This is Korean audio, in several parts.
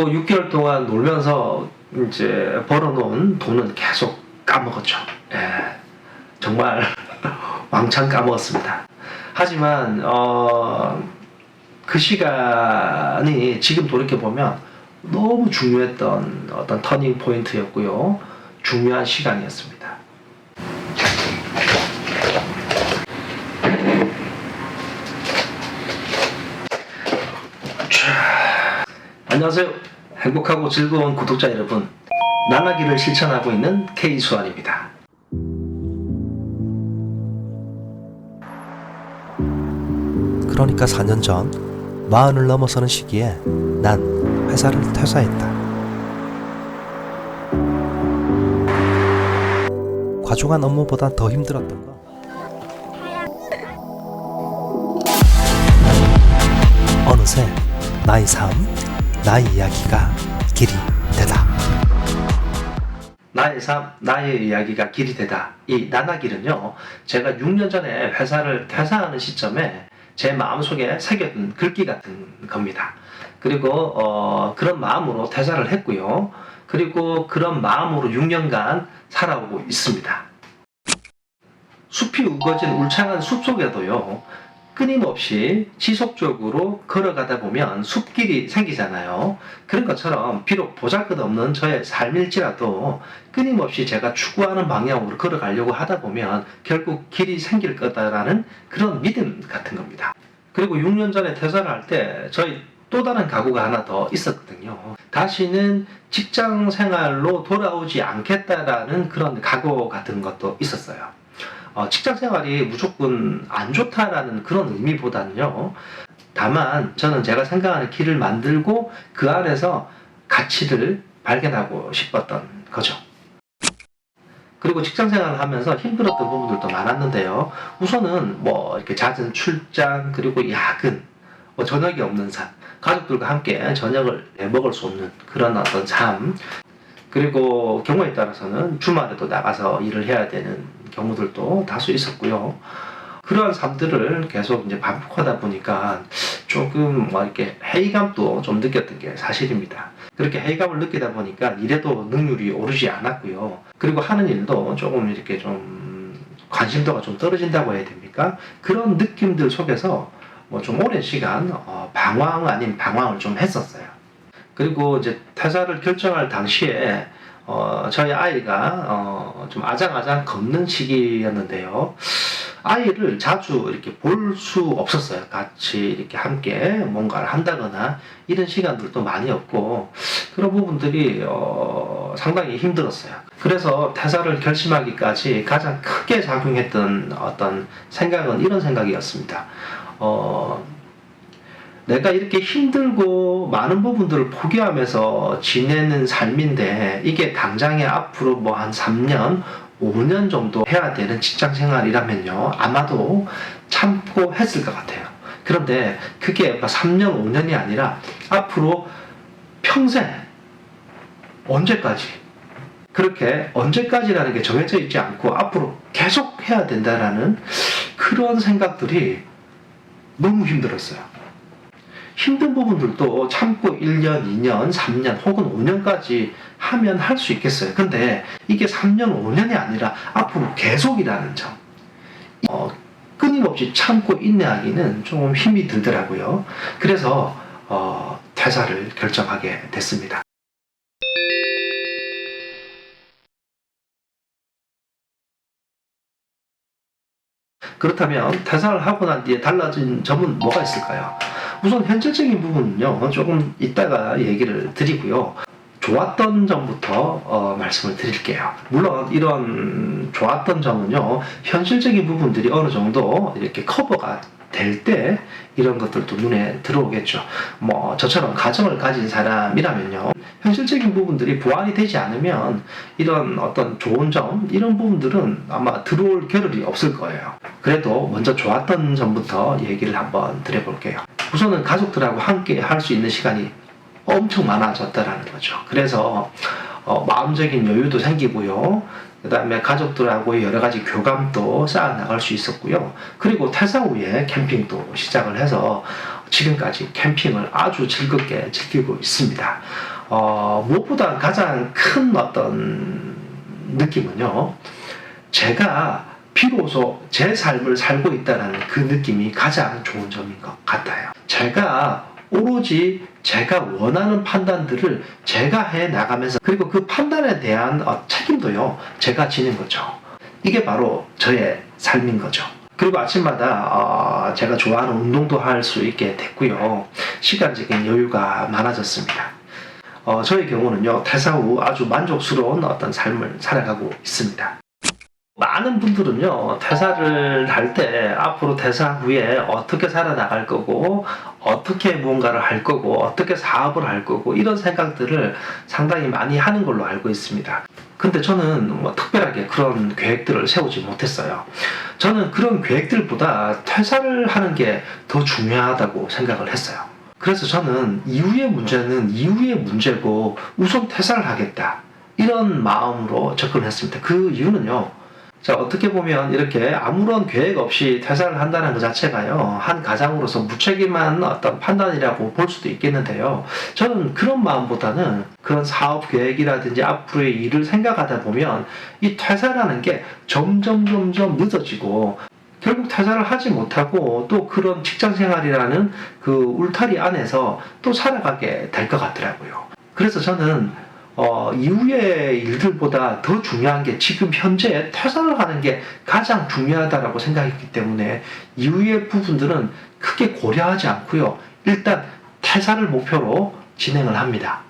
그리고 6개월 동안 놀면서 이제 벌어놓은 돈은 계속 까먹었죠. 예, 정말 왕창 까먹었습니다. 하지만 그 시간이 지금 돌이켜보면 너무 중요했던 어떤 터닝 포인트였고요. 중요한 시간이었습니다. 안녕하세요. 행복하고 즐거운 구독자 여러분, 나나기를 실천하고 있는 K수환입니다. 그러니까 4년 전 40을 넘어서는 시기에 난 회사를 퇴사했다. 과중한 업무보다 더 힘들었던 건 어느새 나의 삶, 나의 이야기가 길이 되다. 나의 삶, 나의 이야기가 길이 되다. 이 나나길은요, 제가 6년 전에 회사를 퇴사하는 시점에 제 마음속에 새겨둔 글귀 같은 겁니다. 그리고 그런 마음으로 퇴사를 했고요. 그리고 그런 마음으로 6년간 살아오고 있습니다. 숲이 우거진 울창한 숲속에도요, 끊임없이 지속적으로 걸어가다 보면 숲길이 생기잖아요. 그런 것처럼 비록 보잘것없는 저의 삶일지라도 끊임없이 제가 추구하는 방향으로 걸어가려고 하다 보면 결국 길이 생길 거다라는 그런 믿음 같은 겁니다. 그리고 6년 전에 퇴사를 할 때 저희 또 다른 각오가 하나 더 있었거든요. 다시는 직장 생활로 돌아오지 않겠다라는 그런 각오 같은 것도 있었어요. 직장 생활이 무조건 안 좋다라는 그런 의미보다는요. 다만 저는 제가 생각하는 길을 만들고 그 안에서 가치를 발견하고 싶었던 거죠. 그리고 직장 생활을 하면서 힘들었던 부분들도 많았는데요. 우선은 뭐 이렇게 잦은 출장, 그리고 야근, 저녁이 없는 삶, 가족들과 함께 저녁을 먹을 수 없는 그런 어떤 삶, 그리고 경우에 따라서는 주말에도 나가서 일을 해야 되는 경우들도 다수 있었고요. 그러한 삶들을 계속 이제 반복하다 보니까 조금 이렇게 회의감도 좀 느꼈던 게 사실입니다. 그렇게 회의감을 느끼다 보니까 일에도 능률이 오르지 않았고요. 그리고 하는 일도 조금 이렇게 좀 관심도가 좀 떨어진다고 해야 됩니까? 그런 느낌들 속에서 좀 오랜 시간 방황 아닌 방황을 좀 했었어요. 그리고 이제 퇴사를 결정할 당시에 저희 아이가 좀 아장아장 걷는 시기였는데요. 아이를 자주 이렇게 볼 수 없었어요. 같이 이렇게 함께 뭔가를 한다거나 이런 시간들도 많이 없고 그런 부분들이 상당히 힘들었어요. 그래서 퇴사를 결심하기까지 가장 크게 작용했던 어떤 생각은 이런 생각이었습니다. 내가 이렇게 힘들고 많은 부분들을 포기하면서 지내는 삶인데 이게 당장에 앞으로 뭐 한 3년, 5년 정도 해야 되는 직장 생활이라면요. 아마도 참고 했을 것 같아요. 그런데 그게 3년, 5년이 아니라 앞으로 평생, 언제까지? 그렇게 언제까지라는 게 정해져 있지 않고 앞으로 계속 해야 된다라는 그런 생각들이 너무 힘들었어요. 힘든 부분들도 참고 1년, 2년, 3년 혹은 5년까지 하면 할 수 있겠어요. 근데 이게 3년, 5년이 아니라 앞으로 계속이라는 점. 끊임없이 참고 인내하기는 좀 힘이 들더라고요. 그래서 퇴사를 결정하게 됐습니다. 그렇다면 퇴사를 하고 난 뒤에 달라진 점은 뭐가 있을까요? 우선 현실적인 부분은요, 조금 이따가 얘기를 드리고요. 좋았던 점부터 말씀을 드릴게요. 물론 이런 좋았던 점은요, 현실적인 부분들이 어느 정도 이렇게 커버가 될 때 이런 것들도 눈에 들어오겠죠. 저처럼 가정을 가진 사람이라면요, 현실적인 부분들이 보완이 되지 않으면 이런 어떤 좋은 점, 이런 부분들은 아마 들어올 겨를이 없을 거예요. 그래도 먼저 좋았던 점부터 얘기를 한번 드려볼게요. 우선은 가족들하고 함께 할 수 있는 시간이 엄청 많아졌다라는 거죠. 그래서 마음적인 여유도 생기고요. 그 다음에 가족들하고 여러 가지 교감도 쌓아나갈 수 있었고요. 그리고 퇴사 후에 캠핑도 시작을 해서 지금까지 캠핑을 아주 즐겁게 즐기고 있습니다. 무엇보다 가장 큰 어떤 느낌은요, 제가 비로소 제 삶을 살고 있다는 그 느낌이 가장 좋은 점인 것 같아요. 제가 오로지 제가 원하는 판단들을 제가 해 나가면서, 그리고 그 판단에 대한 책임도요, 제가 지는 거죠. 이게 바로 저의 삶인 거죠. 그리고 아침마다 제가 좋아하는 운동도 할 수 있게 됐고요. 시간적인 여유가 많아졌습니다. 저의 경우는요, 퇴사 후 아주 만족스러운 어떤 삶을 살아가고 있습니다. 많은 분들은요, 퇴사를 할 때 앞으로 퇴사 후에 어떻게 살아나갈 거고, 어떻게 무언가를 할 거고, 어떻게 사업을 할 거고, 이런 생각들을 상당히 많이 하는 걸로 알고 있습니다. 근데 저는 특별하게 그런 계획들을 세우지 못했어요. 저는 그런 계획들보다 퇴사를 하는 게 더 중요하다고 생각을 했어요. 그래서 저는 이후의 문제는 이후의 문제고 우선 퇴사를 하겠다, 이런 마음으로 접근했습니다. 그 이유는요, 자, 어떻게 보면 이렇게 아무런 계획 없이 퇴사를 한다는 것 자체가요, 한 가장으로서 무책임한 어떤 판단이라고 볼 수도 있겠는데요. 저는 그런 마음보다는 그런 사업 계획이라든지 앞으로의 일을 생각하다 보면 이 퇴사라는 게 점점 늦어지고, 결국 퇴사를 하지 못하고 또 그런 직장 생활이라는 그 울타리 안에서 또 살아가게 될 것 같더라고요. 그래서 저는 이후의 일들보다 더 중요한 게 지금 현재 퇴사를 하는 게 가장 중요하다고 생각했기 때문에 이후의 부분들은 크게 고려하지 않고요, 일단 퇴사를 목표로 진행을 합니다.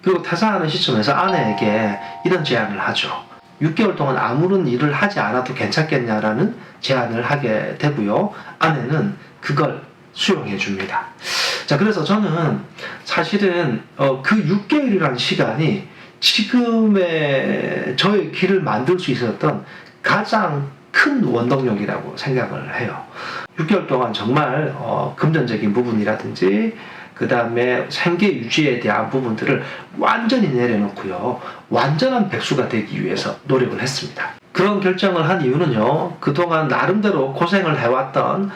그리고 퇴사하는 시점에서 아내에게 이런 제안을 하죠. 6개월 동안 아무런 일을 하지 않아도 괜찮겠냐라는 제안을 하게 되고요, 아내는 그걸 수용해 줍니다. 자, 그래서 저는 사실은 그 6개월이라는 시간이 지금의 저의 길을 만들 수 있었던 가장 큰 원동력이라고 생각을 해요. 6개월 동안 정말 금전적인 부분이라든지 그 다음에 생계 유지에 대한 부분들을 완전히 내려놓고요, 완전한 백수가 되기 위해서 노력을 했습니다. 그런 결정을 한 이유는요, 그동안 나름대로 고생을 해왔던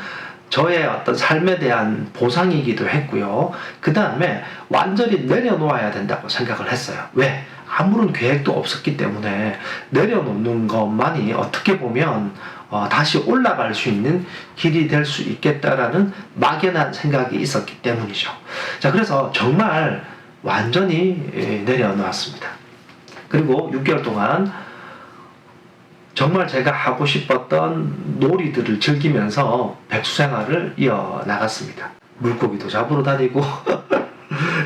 저의 어떤 삶에 대한 보상이기도 했고요. 그 다음에 완전히 내려놓아야 된다고 생각을 했어요. 왜? 아무런 계획도 없었기 때문에 내려놓는 것만이 어떻게 보면 다시 올라갈 수 있는 길이 될 수 있겠다라는 막연한 생각이 있었기 때문이죠. 자, 그래서 정말 완전히 내려놓았습니다. 그리고 6개월 동안 정말 제가 하고 싶었던 놀이들을 즐기면서 백수 생활을 이어나갔습니다. 물고기도 잡으러 다니고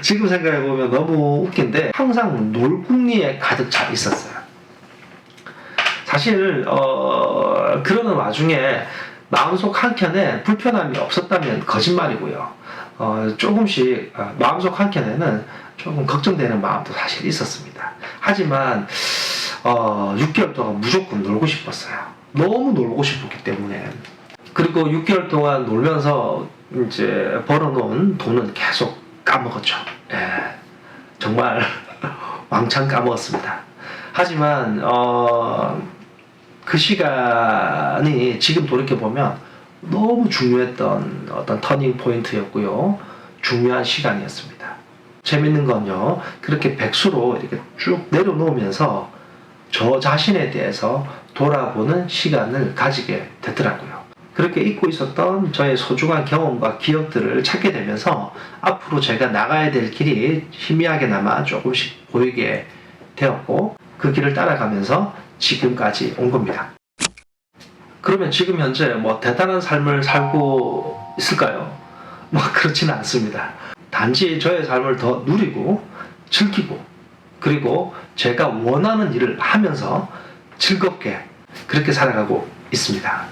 지금 생각해보면 너무 웃긴데 항상 놀궁리에 가득 차 있었어요. 사실 그러는 와중에 마음속 한켠에 불편함이 없었다면 거짓말이고요. 조금씩 마음속 한켠에는 조금 걱정되는 마음도 사실 있었습니다. 하지만 6개월 동안 무조건 놀고 싶었어요. 너무 놀고 싶었기 때문에. 그리고 6개월 동안 놀면서 이제 벌어놓은 돈은 계속 까먹었죠. 예, 정말 왕창 까먹었습니다. 하지만 그 시간이 지금 돌이켜보면 너무 중요했던 어떤 터닝 포인트였고요, 중요한 시간이었습니다. 재밌는 건요, 그렇게 백수로 이렇게 쭉 내려놓으면서 저 자신에 대해서 돌아보는 시간을 가지게 되더라고요. 그렇게 잊고 있었던 저의 소중한 경험과 기억들을 찾게 되면서 앞으로 제가 나가야 될 길이 희미하게나마 조금씩 보이게 되었고, 그 길을 따라가면서 지금까지 온 겁니다. 그러면 지금 현재 대단한 삶을 살고 있을까요? 그렇지는 않습니다. 단지 저의 삶을 더 누리고 즐기고, 그리고 제가 원하는 일을 하면서 즐겁게 그렇게 살아가고 있습니다.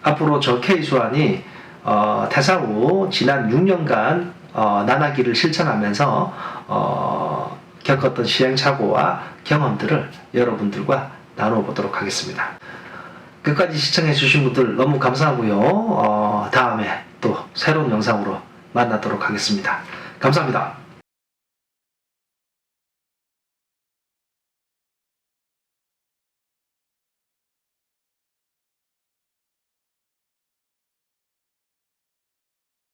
앞으로 저 K수환이 퇴사 후 지난 6년간 나나기를 실천하면서 겪었던 시행착오와 경험들을 여러분들과 나눠보도록 하겠습니다. 끝까지 시청해주신 분들 너무 감사하고요. 다음에 또 새로운 영상으로 만나도록 하겠습니다. 감사합니다.